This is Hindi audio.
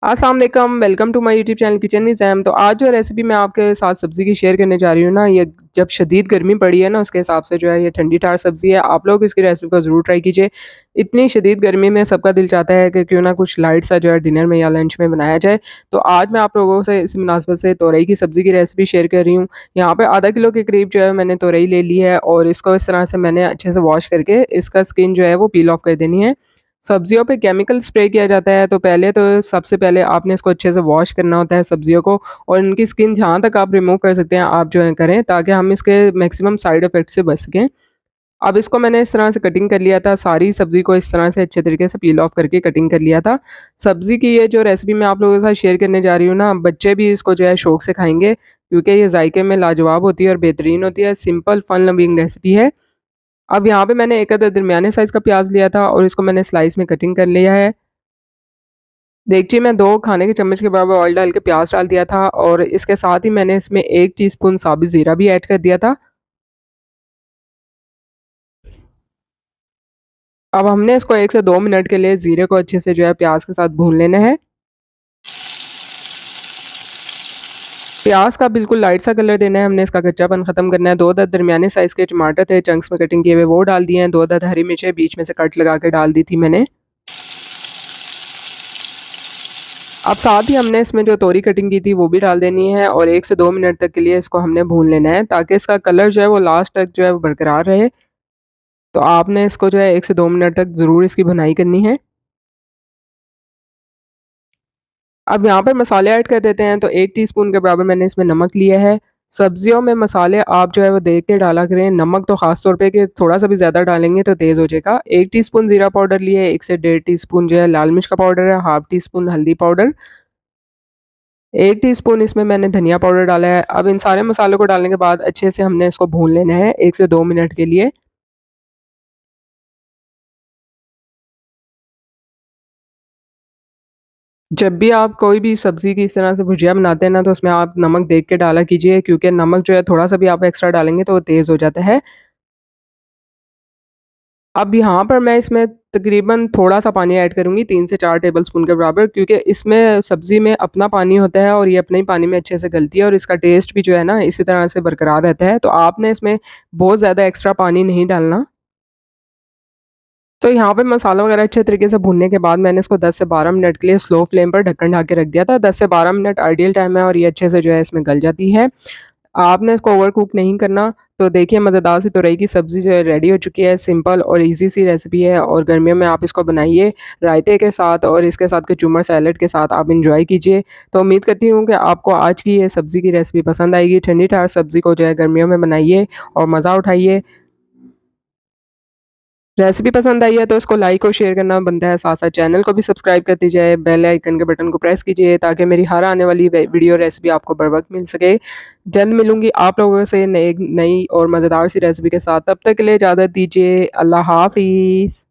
अस्सलाम वालेकुम, welcome to my YouTube channel kitchen with Zaim. तो आज जो रेसिपी मैं आपके साथ सब्ज़ी की शेयर करने जा रही हूँ ना, ये जब शदीद गर्मी पड़ी है ना, उसके हिसाब से जो है ये ठंडी-ठार सब्ज़ी है। आप लोग इसकी रेसिपी को ज़रूर ट्राई कीजिए। इतनी शदीद गर्मी में सबका दिल चाहता है कि क्यों ना कुछ लाइट सा जो है डिनर में या लंच में बनाया जाए। तो आज मैं आप लोगों से इसी मुनासबत से तोरई की सब्ज़ी की रेसिपी शेयर कर रही हूँ। यहाँ पे आधा किलो के करीब जो है मैंने तोरई ले ली है और इसको इस तरह से मैंने अच्छे से वॉश करके इसका स्किन जो है वो पील ऑफ कर देनी है। सब्जियों पे केमिकल स्प्रे किया जाता है, तो पहले तो सबसे पहले आपने इसको अच्छे से वॉश करना होता है सब्जियों को और इनकी स्किन जहाँ तक आप रिमूव कर सकते हैं, आप जो है करें ताकि हम इसके मैक्सिमम साइड इफ़ेक्ट से बच सकें। अब इसको मैंने इस तरह से कटिंग कर लिया था, सारी सब्ज़ी को इस तरह से अच्छे तरीके से पील ऑफ करके कटिंग कर लिया था। सब्ज़ी की ये जो रेसिपी मैं आप लोगों के साथ शेयर करने जा रही हूँ ना, बच्चे भी इसको जो है शौक से खाएँगे क्योंकि ये ज़ायके में लाजवाब होती है और बेहतरीन होती है, सिंपल फन लविंग रेसिपी है। अब यहाँ पे मैंने एक अदद दरमियाने साइज़ का प्याज़ लिया था और इसको मैंने स्लाइस में कटिंग कर लिया है। देखिए मैं 2 खाने के चम्मच के बराबर ऑयल डाल के प्याज़ डाल दिया था और इसके साथ ही मैंने इसमें 1 टीस्पून साबित ज़ीरा भी ऐड कर दिया था। अब हमने इसको 1 से 2 मिनट के लिए ज़ीरे को अच्छे से जो है प्याज़ के साथ भून लेना है। प्याज़ का बिल्कुल लाइट सा कलर देना है, हमने इसका कच्चापन ख़त्म करना है। 2 अदद दरमियाने साइज़ के टमाटर थे, चंक्स में कटिंग किए हुए वो डाल दिए हैं। 2 अदद हरी मिर्चें बीच में से कट लगा के डाल दी थी मैंने। अब साथ ही हमने इसमें जो तोरी कटिंग की थी वो भी डाल देनी है और 1 से 2 मिनट तक के लिए इसको हमने भून लेना है ताकि इसका कलर जो है वो लास्ट तक जो है वो बरकरार रहे। तो आपने इसको जो है 1 से 2 मिनट तक ज़रूर इसकी भुनाई करनी है। अब यहाँ पर मसाले ऐड कर देते हैं, तो 1 टीस्पून के बराबर मैंने इसमें नमक लिया है। सब्जियों में मसाले आप जो है वो देख के डाला करें, नमक तो ख़ास तौर पे कि थोड़ा-सा भी ज़्यादा डालेंगे तो तेज़ हो जाएगा। 1 टीस्पून ज़ीरा पाउडर लिए, 1 से डेढ़ टीस्पून जो है लाल मिर्च का पाउडर है, हाफ़ टीस्पून हल्दी पाउडर, 1 टीस्पून इसमें मैंने धनिया पाउडर डाला है। अब इन सारे मसालों को डालने के बाद अच्छे से हमने इसको भून लेना है 1 से 2 मिनट के लिए। जब भी आप कोई भी सब्ज़ी की इस तरह से भुजिया बनाते हैं ना, तो उसमें आप नमक देख के डाला कीजिए क्योंकि नमक जो है थोड़ा-सा भी आप एक्स्ट्रा डालेंगे तो वो तेज़ हो जाता है। अब यहाँ पर मैं इसमें तकरीबन थोड़ा-सा पानी ऐड करूँगी 3 से 4 टेबलस्पून के बराबर क्योंकि इसमें सब्ज़ी में अपना पानी होता है और ये अपने ही पानी में अच्छे से गलती है और इसका टेस्ट भी जो है ना इसी तरह से बरकरार रहता है। तो आपने इसमें बहुत ज़्यादा एक्स्ट्रा पानी नहीं डालना। तो यहाँ पे मसाला वगैरह अच्छे तरीके से भूनने के बाद मैंने इसको 10 से 12 मिनट के लिए स्लो फ्लेम पर ढक्कन ढक के रख दिया था। 10 से 12 मिनट आइडियल टाइम है और ये अच्छे से जो है इसमें गल जाती है। आपने इसको ओवर कुक नहीं करना। तो देखिए मज़ेदार सी तुरई की सब्ज़ी जो है रेडी हो चुकी है। सिंपल और ईज़ी सी रेसिपी है और गर्मियों में आप इसको बनाइए रायते के साथ और इसके साथ कचूमर सैलेड के साथ आप एन्जॉय कीजिए। तो उम्मीद करती हूँ कि आपको आज की ये सब्ज़ी की रेसिपी पसंद आएगी। ठंडी-ठार सब्ज़ी को जो है गर्मियों में बनाइए और मज़ा उठाइए। रेसिपी पसंद आई है तो इसको लाइक और शेयर करना बनता है, साथ-साथ चैनल को भी सब्सक्राइब कर दीजिए, बेल आइकन के बटन को प्रेस कीजिए ताकि मेरी हर आने वाली वीडियो रेसिपी आपको बर वक़्त मिल सके। जल्द मिलूँगी आप लोगों से नई नई और मज़ेदार सी रेसिपी के साथ, तब तक के लिए इजाज़त दीजिए। अल्लाह हाफ़िज़।